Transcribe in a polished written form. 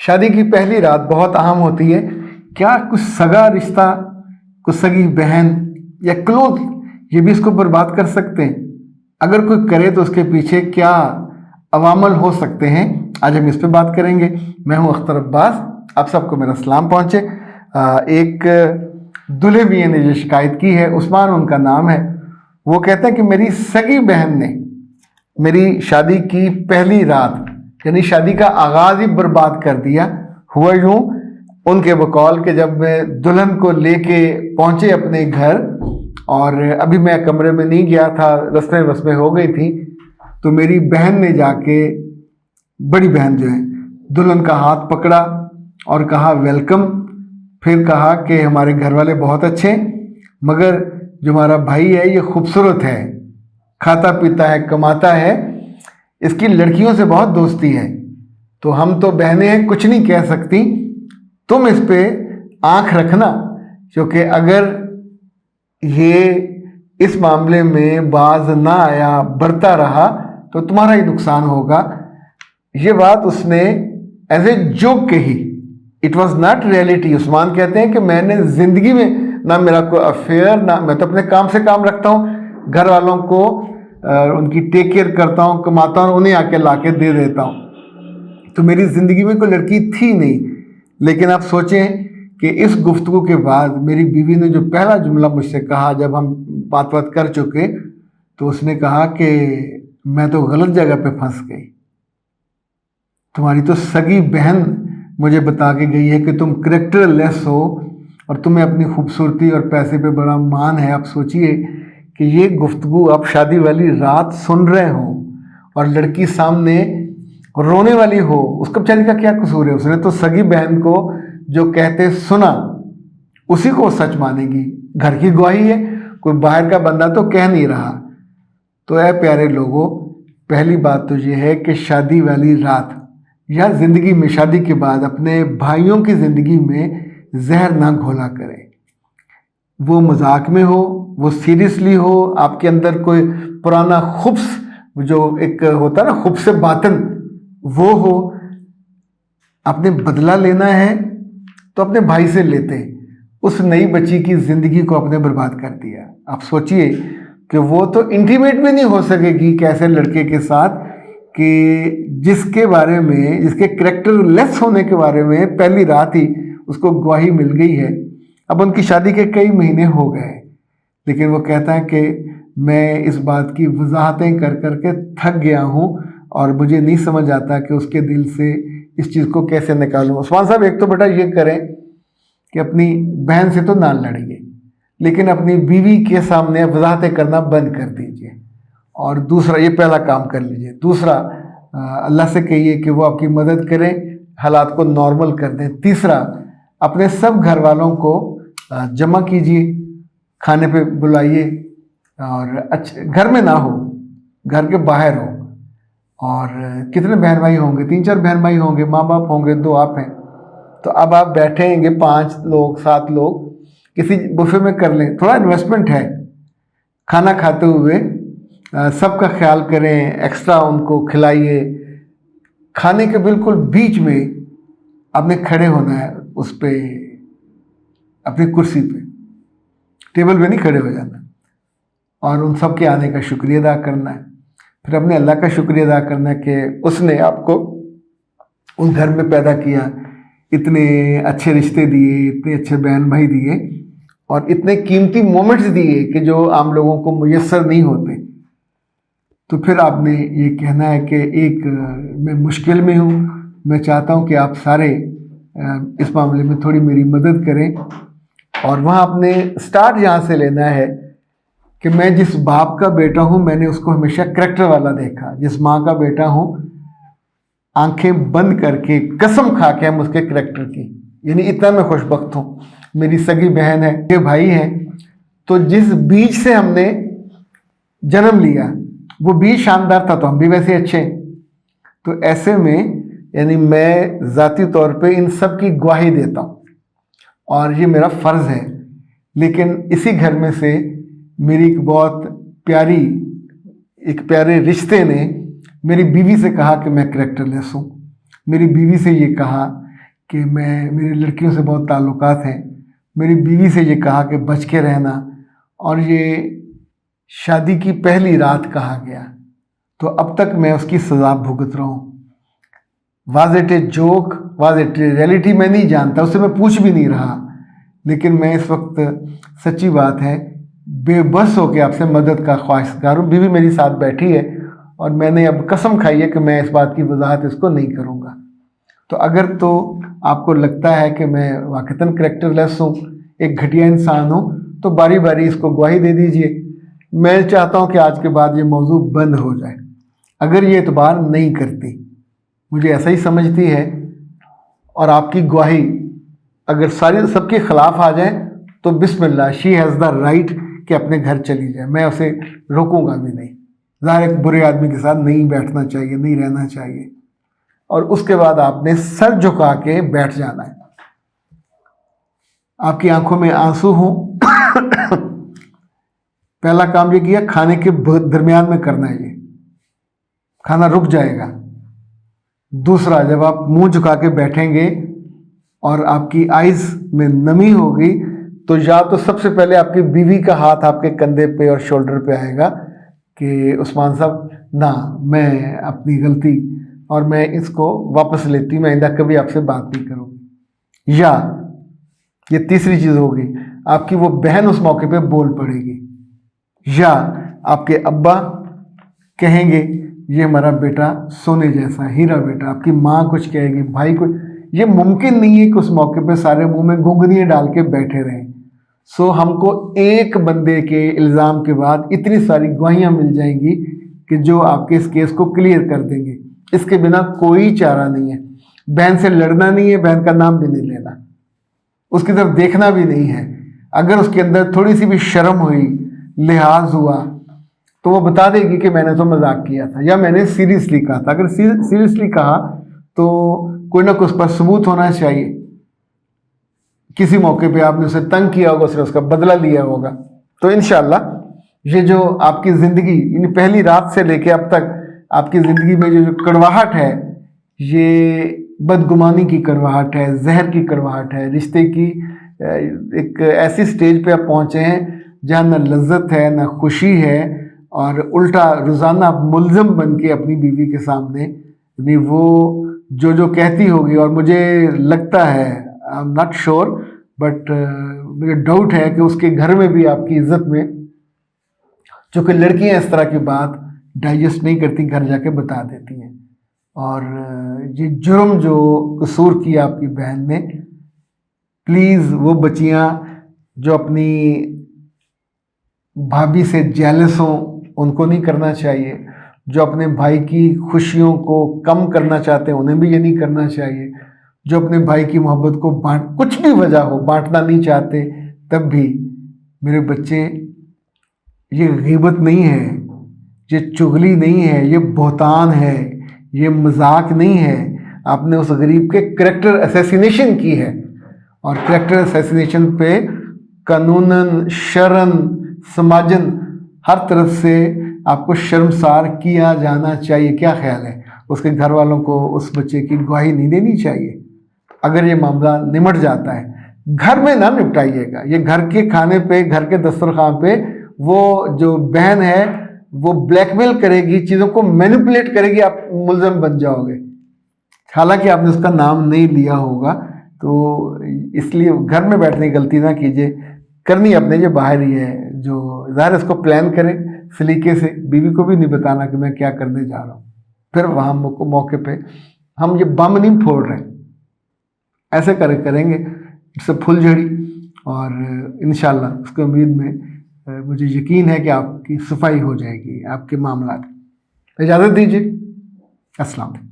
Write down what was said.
शादी की पहली रात बहुत अहम होती है। क्या कुछ सगा रिश्ता, कुछ सगी बहन या क्लोज, ये भी इसको बर्बाद कर सकते हैं? अगर कोई करे तो उसके पीछे क्या अवामल हो सकते हैं, आज हम इस पे बात करेंगे। मैं हूं अख्तर अब्बास, आप सबको मेरा सलाम पहुंचे। एक दूल्हे मियां ने जो शिकायत की है, उस्मान उनका नाम है। वो कहते हैं कि मेरी सगी बहन ने मेरी शादी की पहली रात यानी शादी का आगाज ही बर्बाद कर दिया। हुआ यूं, उनके बकौल के जब मैं दुल्हन को लेके पहुंचे अपने घर, और अभी मैं कमरे में नहीं गया था, रस्में वस्में हो गई थी, तो मेरी बहन ने जाके, बड़ी बहन जो है, दुल्हन का हाथ पकड़ा और कहा वेलकम। फिर कहा कि हमारे घर वाले बहुत अच्छे, मगर जो हमारा भाई है ये खूबसूरत है, खाता पीता है, कमाता है, इसकी लड़कियों से बहुत दोस्ती है, तो हम तो बहनें हैं, कुछ नहीं कह सकती, तुम इस पे आंख रखना, क्योंकि अगर ये इस मामले में बाज ना आया, बढ़ता रहा, तो तुम्हारा ही नुकसान होगा। ये बात उसने एज ए जोक कही, it was not reality. Usman कहते हैं कि मैंने जिंदगी में ना मेरा कोई अफेयर, ना, मैं तो अपने काम से काम रखता हूँ, घर वालों को उनकी टेक केयर करता हूँ, कमाता हूँ, उन्हें आके ला के दे देता हूँ, तो मेरी ज़िंदगी में कोई लड़की थी नहीं। लेकिन आप सोचें कि इस गुफ्तगू के बाद मेरी बीवी ने जो पहला जुमला मुझसे कहा, जब हम बात कर चुके, तो उसने कहा कि मैं तो गलत जगह पे फंस गई। तुम्हारी तो सगी बहन मुझे बता के गई है कि तुम करेक्टर लेस हो और तुम्हें अपनी खूबसूरती और पैसे पे बड़ा मान है। आप सोचिए कि ये गुफ्तगू आप शादी वाली रात सुन रहे हो और लड़की सामने रोने वाली हो, उसका बेचारी का क्या कसूर है? उसने तो सगी बहन को जो कहते सुना, उसी को सच मानेगी। घर की गवाही है, कोई बाहर का बंदा तो कह नहीं रहा। तो ऐ प्यारे लोगों, पहली बात तो ये है कि शादी वाली रात या ज़िंदगी में, शादी के बाद अपने भाइयों की ज़िंदगी में जहर ना घोला करें। वो मजाक में हो, वो सीरियसली हो, आपके अंदर कोई पुराना खुब्स, जो एक होता है ना खुब्स बातन, वो हो, आपने बदला लेना है तो अपने भाई से लेते। उस नई बच्ची की ज़िंदगी को आपने बर्बाद कर दिया। आप सोचिए कि वो तो इंटीमेट भी नहीं हो सकेगी कैसे लड़के के साथ कि जिसके बारे में, जिसके करेक्टर लेस होने के बारे में पहली रात ही उसको गवाही मिल गई है। अब उनकी शादी के कई महीने हो गए, लेकिन वो कहता है कि मैं इस बात की वजाहतें कर करके थक गया हूँ और मुझे नहीं समझ आता कि उसके दिल से इस चीज़ को कैसे निकालूं। उस्मान साहब, एक तो बेटा ये करें कि अपनी बहन से तो ना लड़िए, लेकिन अपनी बीवी के सामने वजाहतें करना बंद कर दीजिए। और दूसरा, ये पहला काम कर लीजिए। दूसरा, अल्लाह से कहिए कि वो आपकी मदद करें, हालात को नॉर्मल कर दें। तीसरा, अपने सब घर वालों को जमा कीजिए, खाने पे बुलाइए, और अच्छे घर में ना हो, घर के बाहर हो। और कितने बहन भाई होंगे? 3-4 बहन भाई होंगे, माँ बाप होंगे, 2 आप हैं, तो अब आप बैठेंगे 5 लोग 7 लोग, किसी बुफे में कर लें। थोड़ा इन्वेस्टमेंट है, खाना खाते हुए सबका ख्याल करें, एक्स्ट्रा उनको खिलाइए। खाने के बिल्कुल बीच में आपने खड़े होना है, उस पे अपनी कुर्सी पे, टेबल पे नहीं खड़े हो जाना, और उन सब के आने का शुक्रिया अदा करना है। फिर अपने अल्लाह का शुक्रिया अदा करना है कि उसने आपको उस घर में पैदा किया, इतने अच्छे रिश्ते दिए, इतने अच्छे बहन भाई दिए, और इतने कीमती मोमेंट्स दिए कि जो आम लोगों को मुयस्सर नहीं होते। तो फिर आपने ये कहना है कि एक मैं मुश्किल में हूँ, मैं चाहता हूँ कि आप सारे इस मामले में थोड़ी मेरी मदद करें। और वहाँ आपने स्टार्ट यहाँ से लेना है कि मैं जिस बाप का बेटा हूँ, मैंने उसको हमेशा करेक्टर वाला देखा। जिस माँ का बेटा हूँ, आंखें बंद करके कसम खा के हम उसके करेक्टर की, यानी इतना मैं खुशबख्त हूँ। मेरी सगी बहन है, ये भाई हैं, तो जिस बीज से हमने जन्म लिया वो बीज शानदार था, तो हम भी वैसे अच्छे हैं। तो ऐसे में यानी मैं ज़ाती तौर पे इन सब की गवाही देता हूँ और ये मेरा फ़र्ज़ है। लेकिन इसी घर में से मेरी एक प्यारे रिश्ते ने मेरी बीवी से कहा कि मैं करेक्टरलेस हूँ। मेरी बीवी से ये कहा कि मेरी लड़कियों से बहुत ताल्लुकात हैं, मेरी बीवी से ये कहा कि बच के रहना, और ये शादी की पहली रात कहा गया, तो अब तक मैं उसकी सज़ा भुगत रहा हूँ। Was it a joke, was it a reality, मैं नहीं जानता, उससे मैं पूछ भी नहीं रहा, लेकिन मैं इस वक्त सच्ची बात है बेबस होकर आपसे मदद का ख्वाहिशगार हूँ। बीवी मेरी साथ बैठी है और मैंने अब कसम खाई है कि मैं इस बात की वजाहत इसको नहीं करूँगा। तो अगर तो आपको लगता है कि मैं वाकईतन करैक्टरलेस हूँ, एक घटिया इंसान हूँ, तो बारी बारी इसको गवाही दे दीजिए। मैं चाहता हूँ कि आज के बाद ये मौजू बंद हो जाए। अगर ये एतबार नहीं करती, मुझे ऐसा ही समझती है, और आपकी गवाही अगर सारी सबके ख़िलाफ़ आ जाए तो बिस्मिल्लाह, शी हैज़ द राइट कि अपने घर चली जाए, मैं उसे रोकूंगा भी नहीं। ज़ाहिर एक बुरे आदमी के साथ नहीं बैठना चाहिए, नहीं रहना चाहिए, और उसके बाद आपने सर झुका के बैठ जाना है। आपकी आंखों में आंसू हों पहला काम ये किया, खाने के दरमियान में करना है, ये खाना रुक जाएगा। दूसरा, जब आप मुंह झुका के बैठेंगे और आपकी आइज़ में नमी होगी, तो या तो सबसे पहले आपकी बीवी का हाथ आपके कंधे पे और शोल्डर पे आएगा कि उस्मान साहब ना, मैं अपनी गलती और मैं इसको वापस लेती, मैं आइंदा कभी आपसे बात नहीं करूँगी। या ये तीसरी चीज़ होगी, आपकी वो बहन उस मौके पे बोल पड़ेगी, या आपके अब्बा कहेंगे ये हमारा बेटा सोने जैसा हीरा बेटा, आपकी माँ कुछ कहेगी, भाई कुछ। ये मुमकिन नहीं है कि उस मौके पे सारे मुंह में घुंघनियाँ डाल के बैठे रहें। सो हमको एक बंदे के इल्ज़ाम के बाद इतनी सारी गवाहियाँ मिल जाएंगी कि जो आपके इस केस को क्लियर कर देंगे। इसके बिना कोई चारा नहीं है। बहन से लड़ना नहीं है, बहन का नाम भी नहीं लेना, उसकी तरफ देखना भी नहीं है। अगर उसके अंदर थोड़ी सी भी शर्म हुई, लिहाज हुआ, तो वो बता देगी कि मैंने तो मजाक किया था या मैंने सीरियसली कहा था। अगर सीरियसली कहा तो कोई ना कोई उस पर सबूत होना चाहिए। किसी मौके पे आपने उसे तंग किया होगा, उसने उसका बदला लिया होगा। तो इंशाल्लाह ये जो आपकी ज़िंदगी इन पहली रात से लेके अब तक आपकी ज़िंदगी में जो कड़वाहट है, ये बदगुमानी की कड़वाहट है, जहर की कड़वाहट है, रिश्ते की एक ऐसी स्टेज पे आप पहुँचे हैं जहाँ न लज्जत है, न खुशी है, और उल्टा रोज़ाना आप मुल्ज़म बन के अपनी बीवी के सामने यानी वो जो जो कहती होगी, और मुझे लगता है, I am not sure, but मुझे डाउट है कि उसके घर में भी आपकी इज्जत में, चूँकि लड़कियां इस तरह की बात डाइजेस्ट नहीं करती, घर जाके बता देती हैं। और ये जुर्म जो कसूर किया आपकी बहन ने, प्लीज़ वो बच्चियां जो अपनी भाभी से जेलस हों उनको नहीं करना चाहिए, जो अपने भाई की खुशियों को कम करना चाहते हैं उन्हें भी ये नहीं करना चाहिए, जो अपने भाई की मोहब्बत को कुछ भी वजह हो बांटना नहीं चाहते, तब भी मेरे बच्चे, ये गीबत नहीं है, ये चुगली नहीं है, ये बहतान है, ये मजाक नहीं है। आपने उस गरीब के करैक्टर असैसिनेशन की है, और करैक्टर असैसिनेशन पे कानूनन, शरन, समाजन हर तरफ से आपको शर्मसार किया जाना चाहिए। क्या ख्याल है? उसके घर वालों को उस बच्चे की गवाही नहीं देनी चाहिए? अगर ये मामला निमट जाता है, घर में ना निपटाइएगा, ये घर के खाने पे, घर के दस्तरखान पे वो जो बहन है वो ब्लैकमेल करेगी, चीज़ों को मैनिपुलेट करेगी, आप मुल्ज़म बन जाओगे। हालांकि आपने उसका नाम नहीं लिया होगा, तो इसलिए घर में बैठने की गलती ना कीजिए, करनी अपने ये बाहर ही है। जो ज़ाहिर इसको प्लान करें सलीके से, बीवी को भी नहीं बताना कि मैं क्या करने जा रहा हूँ। फिर वहाँ मौके पे हम ये बम नहीं फोड़ रहे, ऐसे करेंगे इससे फुलझड़ी, और इंशाल्लाह उसकी उम्मीद में मुझे यकीन है कि आपकी सफाई हो जाएगी आपके मामला। इजाज़त दीजिए, अस्सलाम वालेकुम।